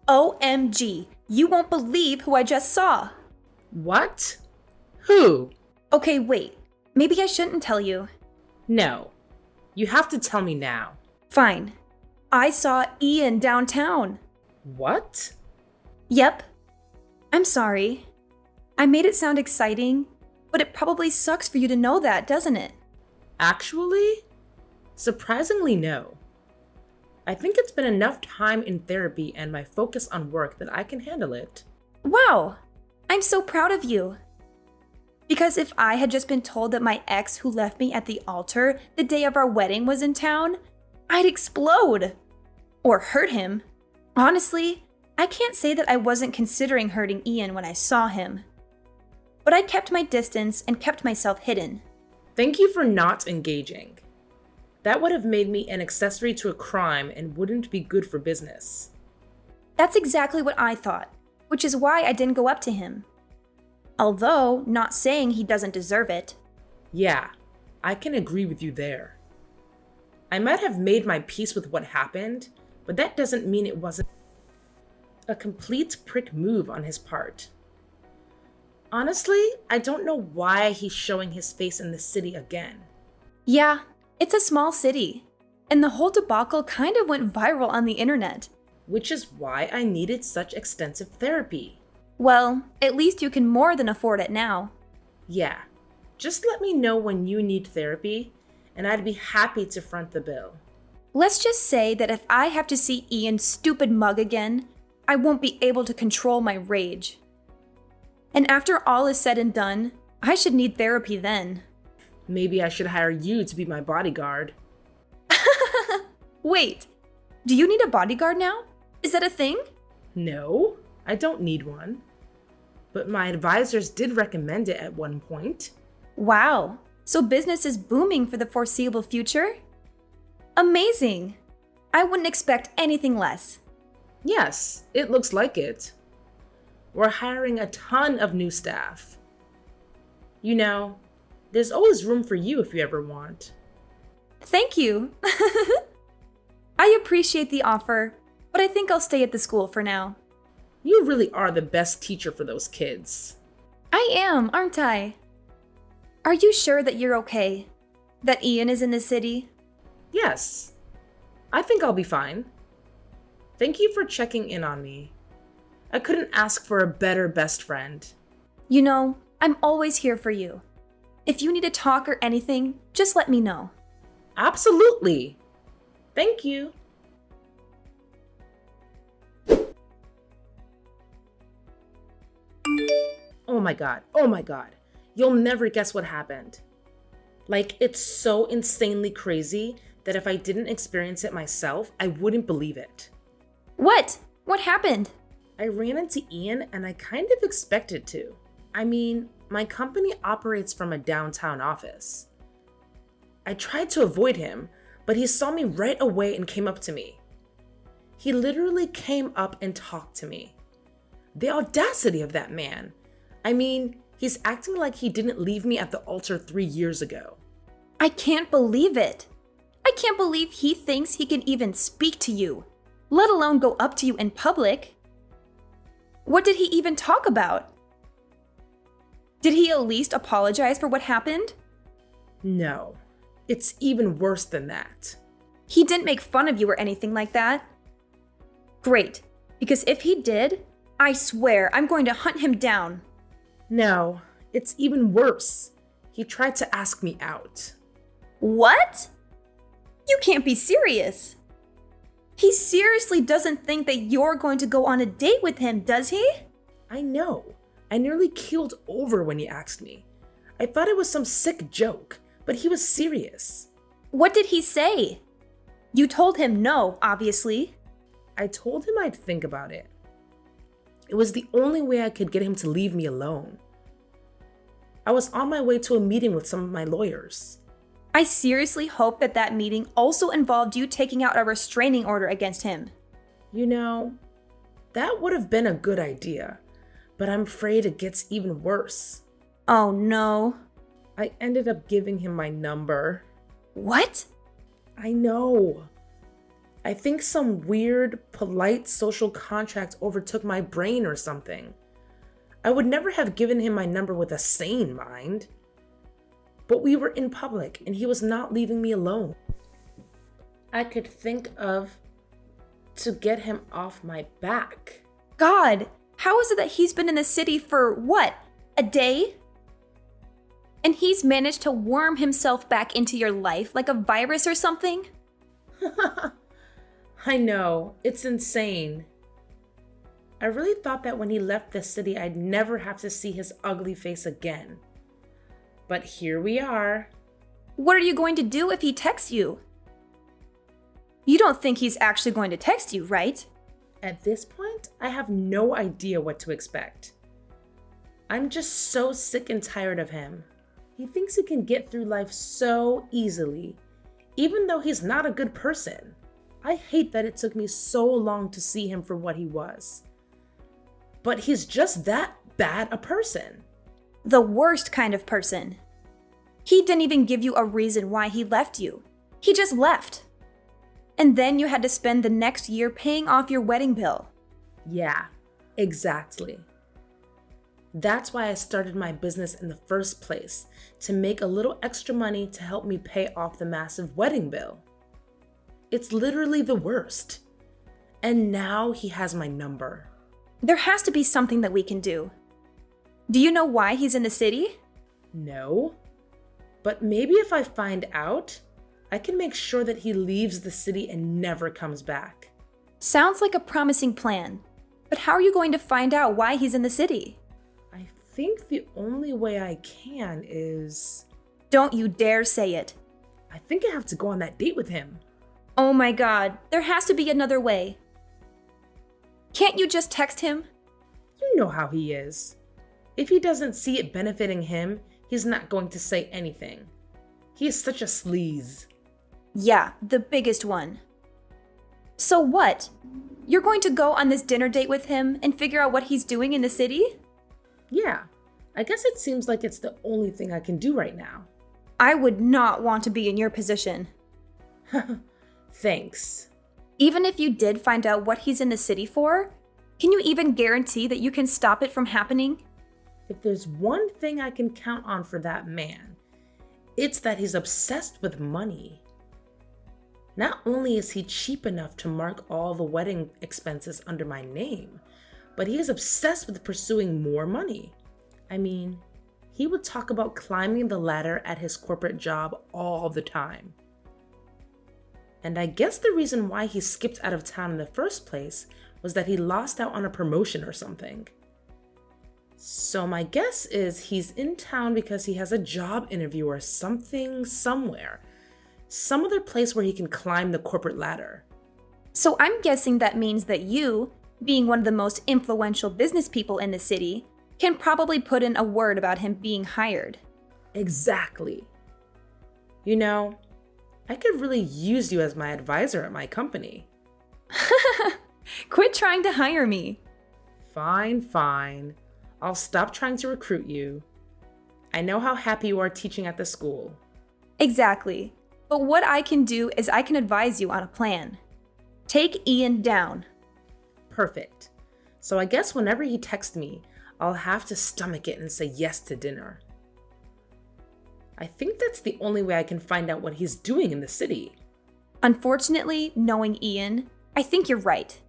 OMG, you won't believe who I just saw. What? Who? Okay, wait. Maybe I shouldn't tell you. No. You have to tell me now. Fine. I saw Ian downtown. What? Yep. I'm sorry. I made it sound exciting, but it probably sucks for you to know that, doesn't it? Actually? Surprisingly, no. I think it's been enough time in therapy and my focus on work that I can handle it. Wow! I'm so proud of you. Because if I had just been told that my ex who left me at the altar the day of our wedding was in town, I'd explode. Or hurt him. Honestly, I can't say that I wasn't considering hurting Ian when I saw him. But I kept my distance and kept myself hidden. Thank you for not engaging. That would have made me an accessory to a crime and wouldn't be good for business. That's exactly what I thought, which is why I didn't go up to him. Although, not saying he doesn't deserve it. Yeah, I can agree with you there. I might have made my peace with what happened, but that doesn't mean it wasn't a complete prick move on his part. Honestly, I don't know why he's showing his face in the city again. Yeah, it's a small city, and the whole debacle kind of went viral on the internet. Which is why I needed such extensive therapy. Well, at least you can more than afford it now. Yeah, just let me know when you need therapy, and I'd be happy to front the bill. Let's just say that if I have to see Ian's stupid mug again, I won't be able to control my rage. And after all is said and done, I should need therapy then. Maybe I should hire you to be my bodyguard. Wait, do you need a bodyguard now? Is that a thing? No, I don't need one. But my advisors did recommend it at one point. Wow, so business is booming for the foreseeable future? Amazing! I wouldn't expect anything less. Yes, it looks like it. We're hiring a ton of new staff. You know, there's always room for you if you ever want. Thank you. I appreciate the offer, but I think I'll stay at the school for now. You really are the best teacher for those kids. I am, aren't I? Are you sure that you're okay? That Ian is in the city? Yes, I think I'll be fine. Thank you for checking in on me. I couldn't ask for a better best friend. You know, I'm always here for you. If you need to talk or anything, just let me know. Absolutely. Thank you. Oh my god. You'll never guess what happened. Like, it's so insanely crazy that if I didn't experience it myself, I wouldn't believe it. What? What happened? I ran into Ian and I kind of expected to. I mean, my company operates from a downtown office. I tried to avoid him, but he saw me right away and came up to me. He literally came up and talked to me. The audacity of that man. I mean, he's acting like he didn't leave me at the altar 3 years ago. I can't believe it. I can't believe he thinks he can even speak to you, let alone go up to you in public. What did he even talk about? Did he at least apologize for what happened? No, it's even worse than that. He didn't make fun of you or anything like that? Great, because if he did, I swear I'm going to hunt him down. No, it's even worse. He tried to ask me out. What? You can't be serious. He seriously doesn't think that you're going to go on a date with him, does he? I know. I nearly keeled over when he asked me. I thought it was some sick joke, but he was serious. What did he say? You told him no, obviously. I told him I'd think about it. It was the only way I could get him to leave me alone. I was on my way to a meeting with some of my lawyers. I seriously hope that that meeting also involved you taking out a restraining order against him. You know, that would have been a good idea, but I'm afraid it gets even worse. Oh no. I ended up giving him my number. What? I know. I think some weird, polite social contract overtook my brain or something. I would never have given him my number with a sane mind. But we were in public and he was not leaving me alone. I could think of to get him off my back. God, how is it that he's been in the city for what? A day? And he's managed to worm himself back into your life like a virus or something? I know, it's insane. I really thought that when he left the city, I'd never have to see his ugly face again. But here we are. What are you going to do if he texts you? You don't think he's actually going to text you, right? At this point, I have no idea what to expect. I'm just so sick and tired of him. He thinks he can get through life so easily, even though he's not a good person. I hate that it took me so long to see him for what he was. But he's just that bad a person. The worst kind of person. He didn't even give you a reason why he left you. He just left. And then you had to spend the next year paying off your wedding bill. Yeah, exactly. That's why I started my business in the first place, to make a little extra money to help me pay off the massive wedding bill. It's literally the worst. And now he has my number. There has to be something that we can do. Do you know why he's in the city? No. But maybe if I find out, I can make sure that he leaves the city and never comes back. Sounds like a promising plan. But how are you going to find out why he's in the city? I think the only way I can is... Don't you dare say it. I think I have to go on that date with him. Oh my God, there has to be another way. Can't you just text him? You know how he is. If he doesn't see it benefiting him, he's not going to say anything. He is such a sleaze. Yeah, the biggest one. So what? You're going to go on this dinner date with him and figure out what he's doing in the city? Yeah, I guess it seems like it's the only thing I can do right now. I would not want to be in your position. Thanks. Even if you did find out what he's in the city for, can you even guarantee that you can stop it from happening? If there's one thing I can count on for that man, it's that he's obsessed with money. Not only is he cheap enough to mark all the wedding expenses under my name, but he is obsessed with pursuing more money. I mean, he would talk about climbing the ladder at his corporate job all the time. And I guess the reason why he skipped out of town in the first place was that he lost out on a promotion or something. So my guess is he's in town because he has a job interview or something somewhere. Some other place where he can climb the corporate ladder. So I'm guessing that means that you, being one of the most influential business people in the city, can probably put in a word about him being hired. Exactly. You know, I could really use you as my advisor at my company. Quit trying to hire me. Fine. I'll stop trying to recruit you. I know how happy you are teaching at the school. Exactly. But what I can do is I can advise you on a plan. Take Ian down. Perfect. So I guess whenever he texts me, I'll have to stomach it and say yes to dinner. I think that's the only way I can find out what he's doing in the city. Unfortunately, knowing Ian, I think you're right.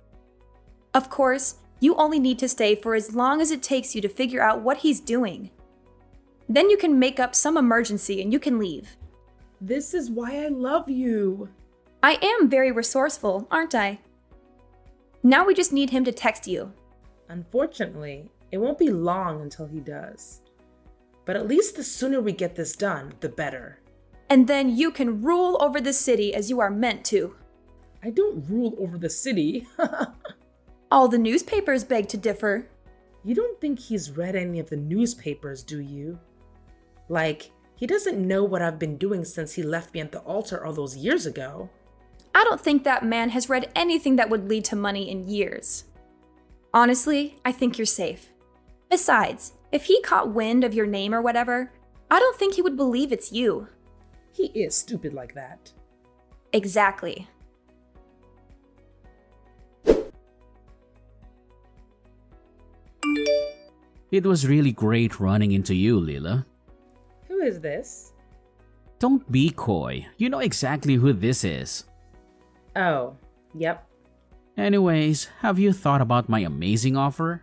Of course, you only need to stay for as long as it takes you to figure out what he's doing. Then you can make up some emergency and you can leave. This is why I love you. I am very resourceful, aren't I? Now we just need him to text you. Unfortunately, it won't be long until he does. But at least the sooner we get this done, the better. And then you can rule over the city as you are meant to. I don't rule over the city. All the newspapers beg to differ. You don't think he's read any of the newspapers, do you? Like, he doesn't know what I've been doing since he left me at the altar all those years ago. I don't think that man has read anything that would lead to money in years. Honestly, I think you're safe. Besides, if he caught wind of your name or whatever, I don't think he would believe it's you. He is stupid like that. Exactly. It was really great running into you, Lila. Who is this? Don't be coy. You know exactly who this is. Oh, yep. Anyways, have you thought about my amazing offer?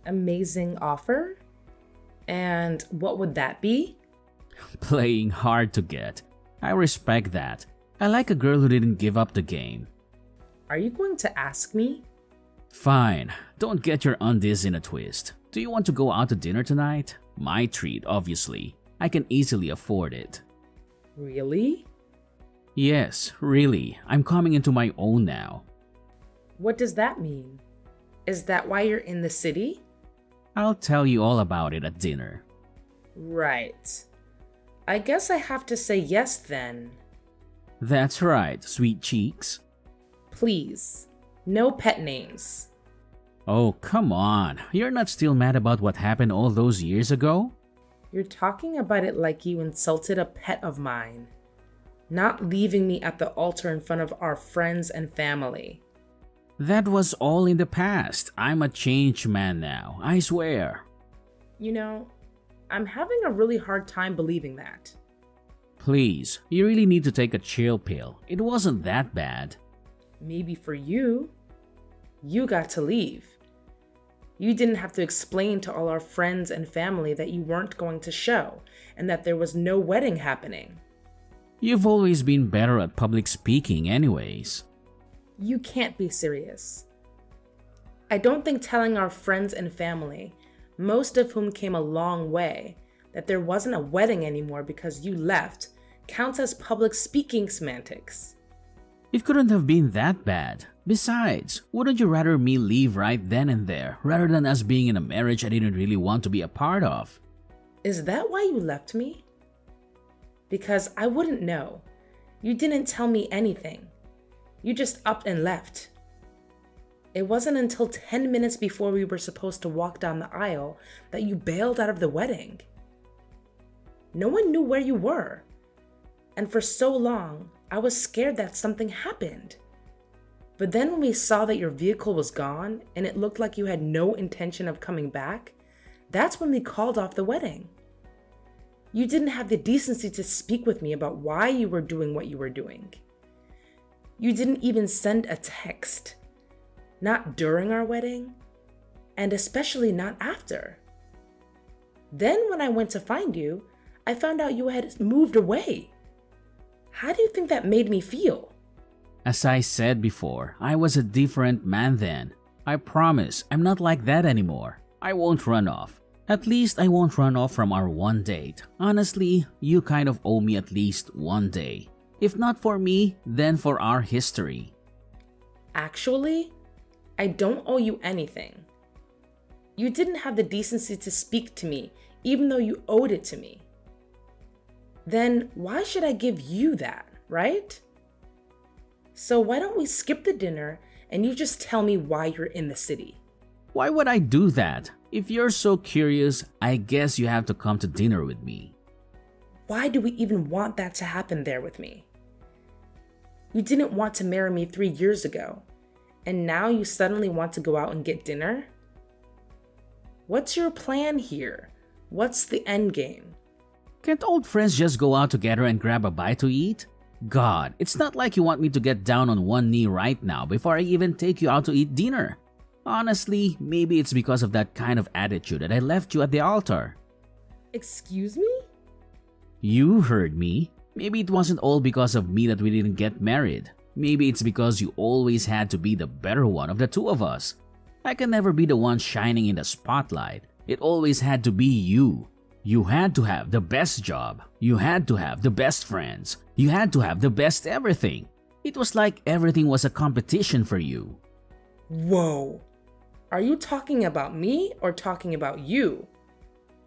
Amazing offer? And what would that be? Playing hard to get. I respect that. I like a girl who didn't give up the game. Are you going to ask me? Fine. Don't get your undies in a twist. Do you want to go out to dinner tonight? My treat, obviously. I can easily afford it. Really? Yes, really. I'm coming into my own now. What does that mean? Is that why you're in the city? I'll tell you all about it at dinner. Right. I guess I have to say yes then. That's right, sweet cheeks. Please, no pet names. Oh, come on. You're not still mad about what happened all those years ago? You're talking about it like you insulted a pet of mine. Not leaving me at the altar in front of our friends and family. That was all in the past. I'm a changed man now, I swear. You know, I'm having a really hard time believing that. Please, you really need to take a chill pill. It wasn't that bad. Maybe for you. You got to leave. You didn't have to explain to all our friends and family that you weren't going to show and that there was no wedding happening. You've always been better at public speaking anyways. You can't be serious. I don't think telling our friends and family, most of whom came a long way, that there wasn't a wedding anymore because you left counts as public speaking semantics. It couldn't have been that bad. Besides, wouldn't you rather me leave right then and there rather than us being in a marriage I didn't really want to be a part of? Is that why you left me? Because I wouldn't know. You didn't tell me anything. You just upped and left. It wasn't until 10 minutes before we were supposed to walk down the aisle that you bailed out of the wedding. No one knew where you were. And for so long, I was scared that something happened. But then when we saw that your vehicle was gone and it looked like you had no intention of coming back, that's when we called off the wedding. You didn't have the decency to speak with me about why you were doing what you were doing. You didn't even send a text. Not during our wedding, and especially not after. Then when I went to find you, I found out you had moved away. How do you think that made me feel? As I said before, I was a different man then. I promise I'm not like that anymore. I won't run off. At least I won't run off from our one date. Honestly, you kind of owe me at least one day. If not for me, then for our history. Actually, I don't owe you anything. You didn't have the decency to speak to me, even though you owed it to me. Then why should I give you that, right? So why don't we skip the dinner and you just tell me why you're in the city? Why would I do that? If you're so curious, I guess you have to come to dinner with me. Why do we even want that to happen there with me? You didn't want to marry me 3 years ago, and now you suddenly want to go out and get dinner? What's your plan here? What's the end game? Can't old friends just go out together and grab a bite to eat? God, it's not like you want me to get down on one knee right now before I even take you out to eat dinner. Honestly, maybe it's because of that kind of attitude that I left you at the altar. Excuse me? You heard me. Maybe it wasn't all because of me that we didn't get married. Maybe it's because you always had to be the better one of the two of us. I can never be the one shining in the spotlight. It always had to be you. You had to have the best job. You had to have the best friends. You had to have the best everything. It was like everything was a competition for you. Whoa. Are you talking about me or talking about you?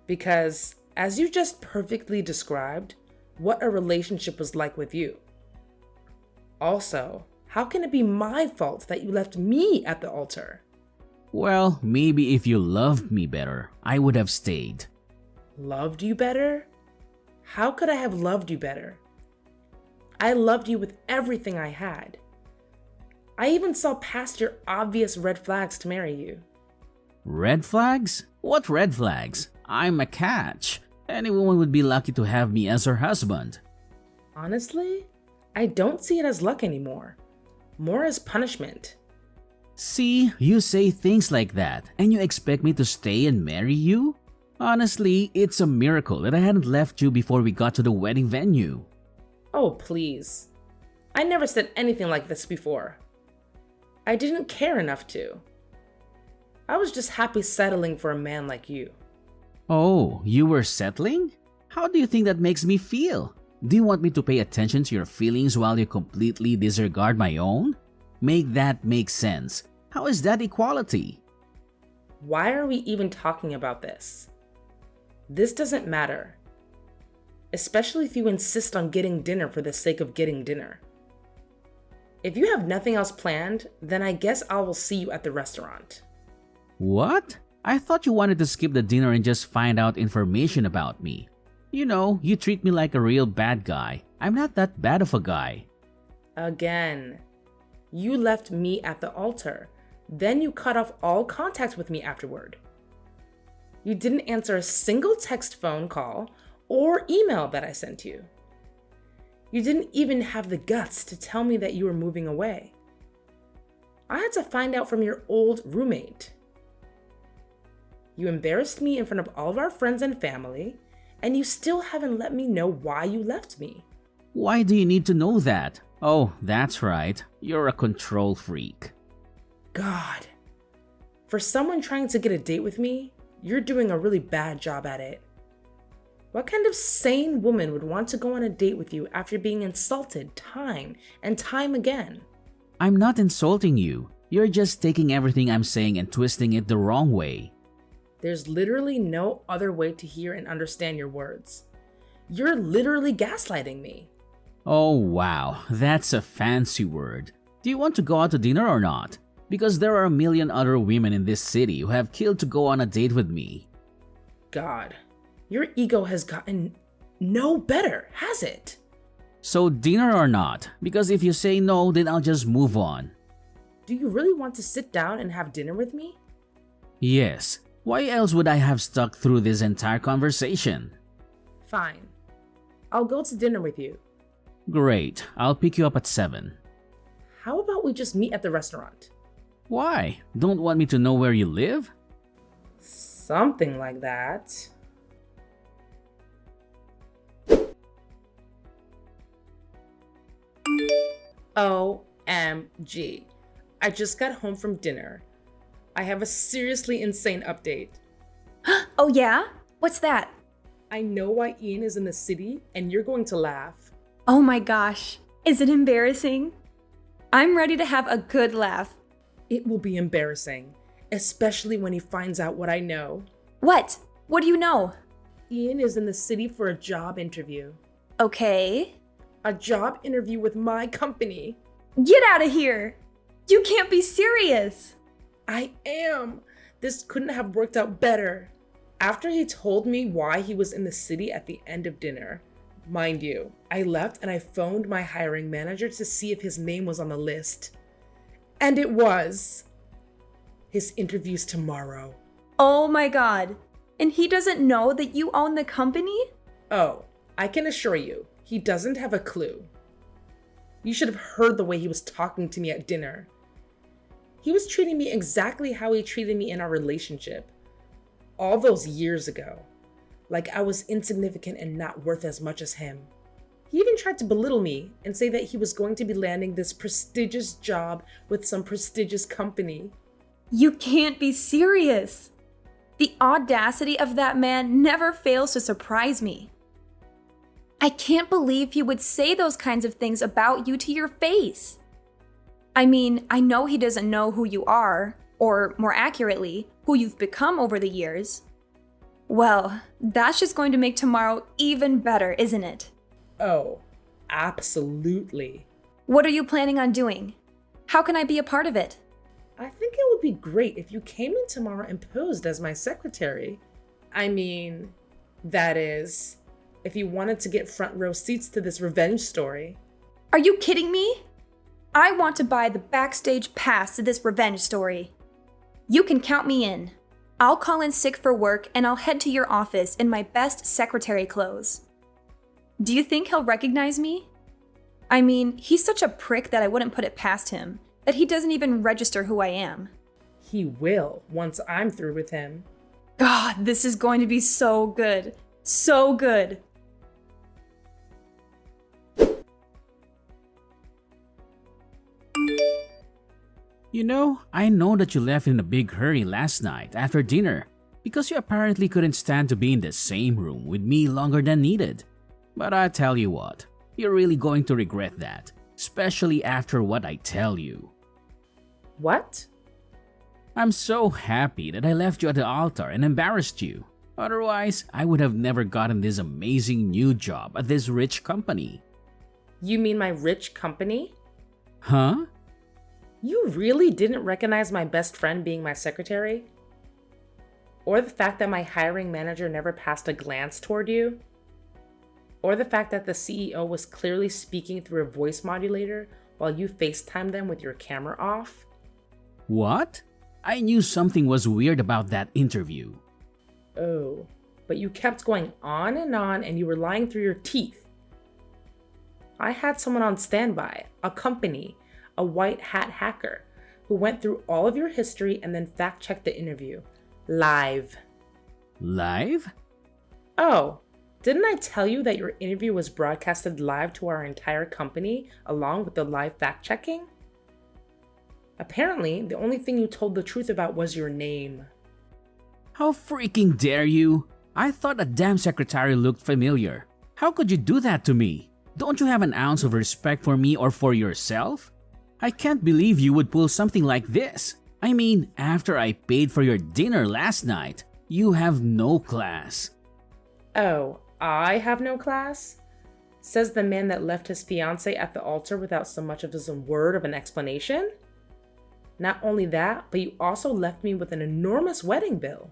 Because, as you just perfectly described, what a relationship was like with you. Also, how can it be my fault that you left me at the altar? Well, maybe if you loved me better, I would have stayed. Loved you better? How could I have loved you better? I loved you with everything I had. I even saw past your obvious red flags to marry you. Red flags? What red flags? I'm a catch. Any woman would be lucky to have me as her husband. Honestly, I don't see it as luck anymore. More as punishment. See, you say things like that, and you expect me to stay and marry you? Honestly, it's a miracle that I hadn't left you before we got to the wedding venue. Oh, please. I never said anything like this before. I didn't care enough to. I was just happy settling for a man like you. Oh, you were settling? How do you think that makes me feel? Do you want me to pay attention to your feelings while you completely disregard my own? Make that make sense. How is that equality? Why are we even talking about this? This doesn't matter. Especially if you insist on getting dinner for the sake of getting dinner. If you have nothing else planned, then I guess I will see you at the restaurant. What? I thought you wanted to skip the dinner and just find out information about me. You know, you treat me like a real bad guy. I'm not that bad of a guy. Again, you left me at the altar. Then you cut off all contact with me afterward. You didn't answer a single text, phone call, or email that I sent you. You didn't even have the guts to tell me that you were moving away. I had to find out from your old roommate. You embarrassed me in front of all of our friends and family, and you still haven't let me know why you left me. Why do you need to know that? Oh, that's right. You're a control freak. God. For someone trying to get a date with me, you're doing a really bad job at it. What kind of sane woman would want to go on a date with you after being insulted time and time again? I'm not insulting you. You're just taking everything I'm saying and twisting it the wrong way. There's literally no other way to hear and understand your words. You're literally gaslighting me. Oh wow, that's a fancy word. Do you want to go out to dinner or not? Because there are a million other women in this city who have killed to go on a date with me. God, your ego has gotten no better, has it? So dinner or not? Because if you say no, then I'll just move on. Do you really want to sit down and have dinner with me? Yes. Why else would I have stuck through this entire conversation? Fine. I'll go to dinner with you. Great. I'll pick you up at 7. How about we just meet at the restaurant? Why? Don't want me to know where you live? Something like that. OMG. I just got home from dinner. I have a seriously insane update. Oh yeah? What's that? I know why Ian is in the city, and you're going to laugh. Oh my gosh. Is it embarrassing? I'm ready to have a good laugh. It will be embarrassing, especially when he finds out what I know. What? What do you know? Ian is in the city for a job interview. Okay. A job interview with my company. Get out of here! You can't be serious! I am. This couldn't have worked out better. After he told me why he was in the city at the end of dinner, mind you, I left and I phoned my hiring manager to see if his name was on the list. And it was. His interview's tomorrow. Oh my god. And he doesn't know that you own the company? Oh, I can assure you, he doesn't have a clue. You should have heard the way he was talking to me at dinner. He was treating me exactly how he treated me in our relationship. All those years ago. Like I was insignificant and not worth as much as him. He even tried to belittle me and say that he was going to be landing this prestigious job with some prestigious company. You can't be serious. The audacity of that man never fails to surprise me. I can't believe he would say those kinds of things about you to your face. I mean, I know he doesn't know who you are, or more accurately, who you've become over the years. Well, that's just going to make tomorrow even better, isn't it? Oh, absolutely. What are you planning on doing? How can I be a part of it? I think it would be great if you came in tomorrow and posed as my secretary. I mean, that is, if you wanted to get front row seats to this revenge story. Are you kidding me? I want to buy the backstage pass to this revenge story. You can count me in. I'll call in sick for work and I'll head to your office in my best secretary clothes. Do you think he'll recognize me? I mean, he's such a prick that I wouldn't put it past him, that he doesn't even register who I am. He will once I'm through with him. God, this is going to be so good. So good. You know, I know that you left in a big hurry last night after dinner because you apparently couldn't stand to be in the same room with me longer than needed. But I tell you what, you're really going to regret that, especially after what I tell you. What? I'm so happy that I left you at the altar and embarrassed you. Otherwise, I would have never gotten this amazing new job at this rich company. You mean my rich company? Huh? You really didn't recognize my best friend being my secretary? Or the fact that my hiring manager never passed a glance toward you? Or the fact that the CEO was clearly speaking through a voice modulator while you FaceTimed them with your camera off? What? I knew something was weird about that interview. Oh, but you kept going on and you were lying through your teeth. I had someone on standby, a company, a white hat hacker, who went through all of your history and then fact-checked the interview. Live. Live? Oh, didn't I tell you that your interview was broadcasted live to our entire company along with the live fact-checking? Apparently, the only thing you told the truth about was your name. How freaking dare you? I thought that damn secretary looked familiar. How could you do that to me? Don't you have an ounce of respect for me or for yourself? I can't believe you would pull something like this. I mean, after I paid for your dinner last night, you have no class. Oh, I have no class? Says the man that left his fiance at the altar without so much as a word of an explanation? Not only that, but you also left me with an enormous wedding bill.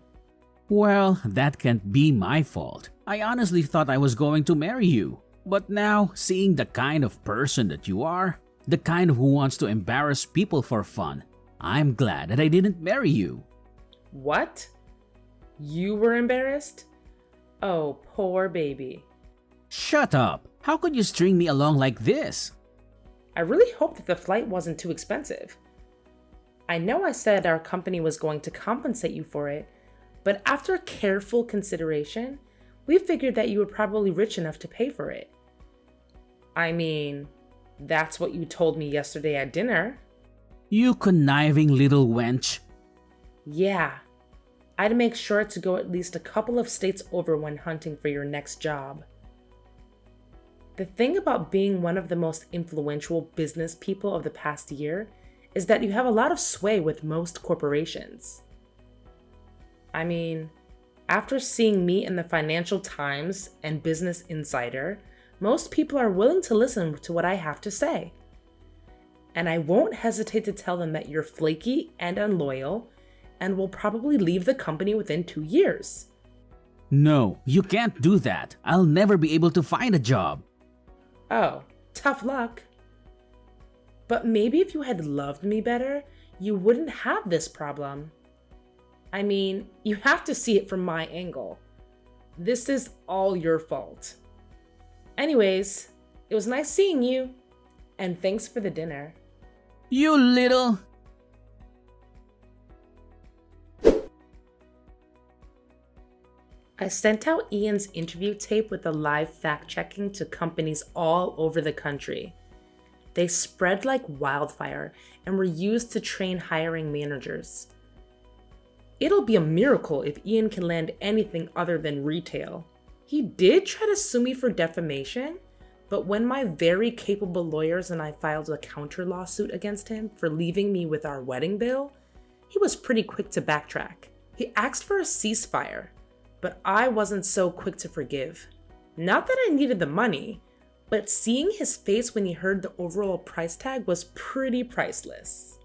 Well, that can't be my fault. I honestly thought I was going to marry you. But now, seeing the kind of person that you are, the kind who wants to embarrass people for fun, I'm glad that I didn't marry you. What? You were embarrassed? Oh, poor baby. Shut up! How could you string me along like this? I really hope that the flight wasn't too expensive. I know I said our company was going to compensate you for it, but after careful consideration, we figured that you were probably rich enough to pay for it. I mean, that's what you told me yesterday at dinner. You conniving little wench. Yeah, I'd make sure to go at least a couple of states over when hunting for your next job. The thing about being one of the most influential business people of the past year is that you have a lot of sway with most corporations. I mean, after seeing me in the Financial Times and Business Insider, most people are willing to listen to what I have to say. And I won't hesitate to tell them that you're flaky and unloyal and will probably leave the company within 2 years. No, you can't do that. I'll never be able to find a job. Oh, tough luck. But maybe if you had loved me better, you wouldn't have this problem. I mean, you have to see it from my angle. This is all your fault. Anyways, it was nice seeing you, and thanks for the dinner. You little... I sent out Ian's interview tape with the live fact-checking to companies all over the country. They spread like wildfire and were used to train hiring managers. It'll be a miracle if Ian can land anything other than retail. He did try to sue me for defamation, but when my very capable lawyers and I filed a counter lawsuit against him for leaving me with our wedding bill, he was pretty quick to backtrack. He asked for a ceasefire, but I wasn't so quick to forgive. Not that I needed the money, but seeing his face when he heard the overall price tag was pretty priceless.